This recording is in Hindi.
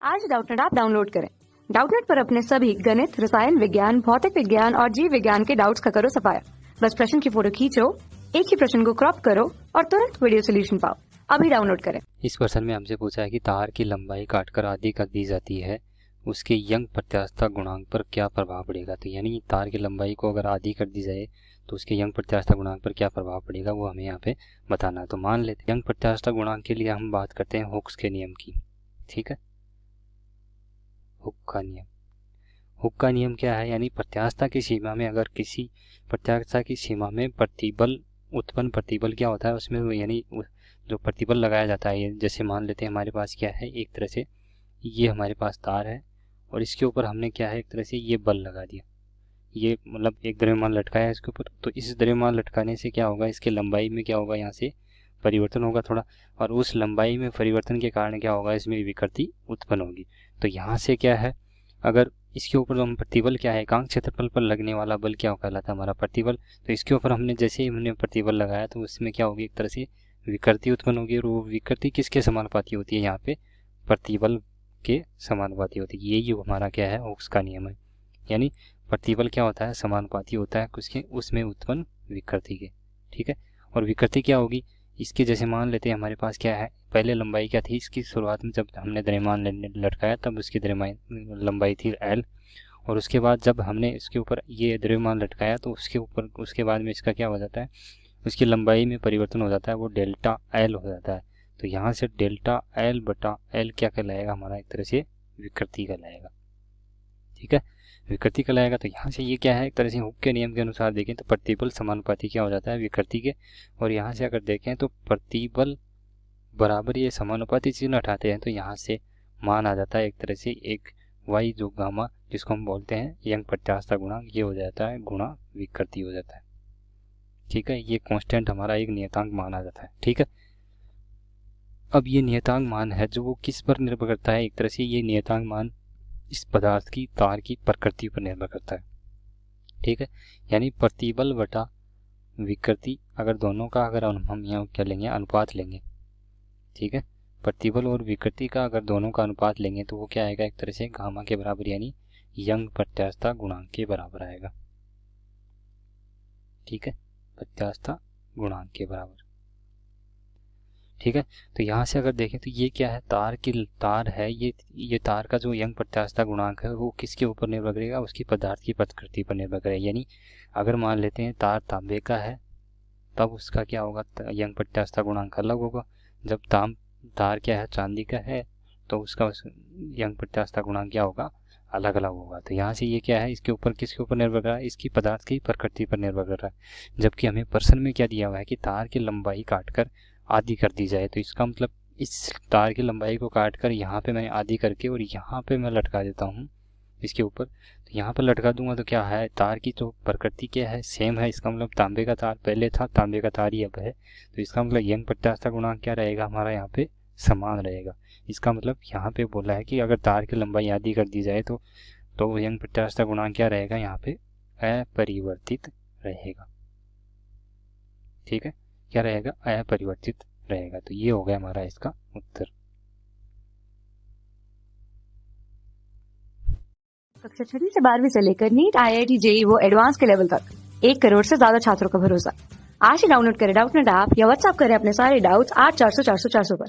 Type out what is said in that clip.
आज डाउटनेट ऐप डाउनलोड करें। डाउटनेट पर अपने सभी गणित, रसायन विज्ञान, भौतिक विज्ञान और जीव विज्ञान के डाउट्स का करो सफाया। बस प्रश्न की फोटो खींचो, एक ही प्रश्न को क्रॉप करो और तुरंत वीडियो सोल्यूशन पाओ। अभी डाउनलोड करें। इस प्रश्न में हमसे पूछा है कि तार की लंबाई काटकर आधी कर दी जाती है, उसके यंग प्रत्यास्थता गुणांक पर क्या प्रभाव पड़ेगा। तो यानी तार की लंबाई को अगर आधी कर दी जाए तो उसके यंग प्रत्यास्थता गुणांक पर क्या प्रभाव पड़ेगा वो हमें यहाँ पे बताना है। तो मान लेते हैं यंग प्रत्यास्थता गुणांक के लिए हम बात करते हैं हुक्स के नियम की। ठीक है, हुक का नियम। हुक का नियम क्या है, यानी प्रत्यास्थता की सीमा में अगर किसी प्रत्यास्थता की सीमा में प्रतिबल उत्पन्न प्रतिबल क्या होता है उसमें, यानी जो प्रतिबल लगाया जाता है, जैसे मान लेते हैं हमारे पास क्या है, एक तरह से ये हमारे पास तार है और इसके ऊपर हमने क्या है, एक तरह से ये बल लगा दिया, ये मतलब एक द्रव्यमान लटकाया है इसके ऊपर। तो इस द्रव्यमान लटकाने से क्या होगा, इसके लंबाई में क्या होगा, यहाँ से परिवर्तन होगा थोड़ा, और उस लंबाई में परिवर्तन के कारण क्या होगा, इसमें विकृति उत्पन्न होगी। तो यहाँ से क्या है, अगर इसके ऊपर हम प्रतिबल क्या है, एकांक क्षेत्रफल पर लगने वाला बल क्या कहलाता है, हमारा प्रतिबल। तो इसके ऊपर हमने जैसे ही हमने प्रतिबल लगाया तो उसमें क्या होगी, एक तरह से विकृति उत्पन्न होगी। और वो विकृति किसके समानुपाती होती है, यहाँ पे प्रतिबल के समानुपाती होती है। यही हमारा क्या है, हुक्स का नियम है। यानी प्रतिबल क्या होता है, समानुपाती होता है किसके, उसमें उत्पन्न विकृति के। ठीक है, और विकृति क्या होगी, इसके जैसे मान लेते हैं हमारे पास क्या है, पहले लंबाई क्या थी इसकी, शुरुआत में जब हमने द्रव्यमान लटकाया तब उसकी द्रव्यमान लंबाई थी L, और उसके बाद जब हमने इसके ऊपर ये द्रव्यमान लटकाया तो उसके ऊपर उसके बाद में इसका क्या हो जाता है, उसकी लंबाई में परिवर्तन हो जाता है, वो डेल्टा L हो जाता है। तो यहाँ से डेल्टा L बटा L क्या कहलाएगा, हमारा एक तरह से विकृति कहलाएगा। ठीक है, विकृति कहलाएगा। तो यहाँ से ये क्या है, एक तरह से हुक के नियम के अनुसार देखें तो प्रतिबल समानुपाती क्या हो जाता है, विकृति के। और यहाँ से अगर देखें तो प्रतिबल बराबर ये समानुपाती चिन्ह हटाते हैं तो यहाँ से मान आ जाता है एक तरह से एक y जो गामा, जिसको हम बोलते हैं यंग प्रत्यास्थता गुणांक, ये हो जाता है गुणा विकृति हो जाता है। ठीक है, ये कांस्टेंट हमारा एक नियतांक मान आ जाता है। ठीक है, अब ये नियतांक मान है जो वो किस पर निर्भर करता है, एक तरह से ये नियतांक मान इस पदार्थ की तार की प्रकृति पर निर्भर करता है। ठीक है, यानी प्रतिबल बटा विकृति, अगर दोनों का अगर हम यहाँ क्या लेंगे, अनुपात लेंगे। ठीक है, प्रतिबल और विकृति का अगर दोनों का अनुपात लेंगे तो वो क्या आएगा, एक तरह से गामा के बराबर, यानी यंग प्रत्यास्थता गुणांक के बराबर आएगा। ठीक है, प्रत्यास्थता गुणांक के बराबर। ठीक है, तो यहाँ से अगर देखें तो ये क्या है, तार है, ये तार का जो यंग प्रत्यास्थता गुणांक है वो किसके ऊपर निर्भर करेगा, उसकी पदार्थ की प्रकृति पर निर्भर करेगा। यानी अगर मान लेते हैं तार तांबे का है तब उसका क्या होगा, यंग प्रत्यास्थता गुणांक अलग होगा। जब तार क्या है, चांदी का है तो उसका यंग प्रत्यास्थता गुणांक क्या होगा, अलग अलग होगा। तो यहाँ से ये क्या है, इसके ऊपर किसके ऊपर निर्भर कर रहा है, इसकी पदार्थ की प्रकृति पर निर्भर कर रहा है। जबकि हमें प्रश्न में क्या दिया हुआ है कि तार की लंबाई काटकर आधी कर दी जाए, तो इसका मतलब इस तार की लंबाई को काटकर यहाँ पे मैं आधी करके और यहाँ पे मैं लटका देता हूँ इसके ऊपर। तो यहाँ पर लटका दूंगा तो क्या है, तार की जो प्रकृति क्या है, सेम है। इसका मतलब तांबे का तार पहले था, तांबे का तार ही अब है। तो इसका मतलब यंग प्रत्यास्थता गुणांक क्या रहेगा, हमारा यहाँ पे समान रहेगा। इसका मतलब यहाँ पे बोला है कि अगर तार की लंबाई आधी कर दी जाए तो यंग प्रत्यास्थता गुणांक क्या रहेगा, यहाँ पे अपरिवर्तित रहेगा। ठीक है, क्या रहेगा, अपरिवर्तित रहेगा। तो ये हो गया हमारा इसका उत्तर। कक्षा 6 से 12वीं से लेकर नीट, IIT, JEE वो एडवांस के लेवल तक 1 करोड़ से ज्यादा छात्रों का भरोसा। आज ही डाउनलोड करें डाउटनेट ऐप या व्हाट्सएप करें अपने सारे डाउट्स 8400 400 400 पर।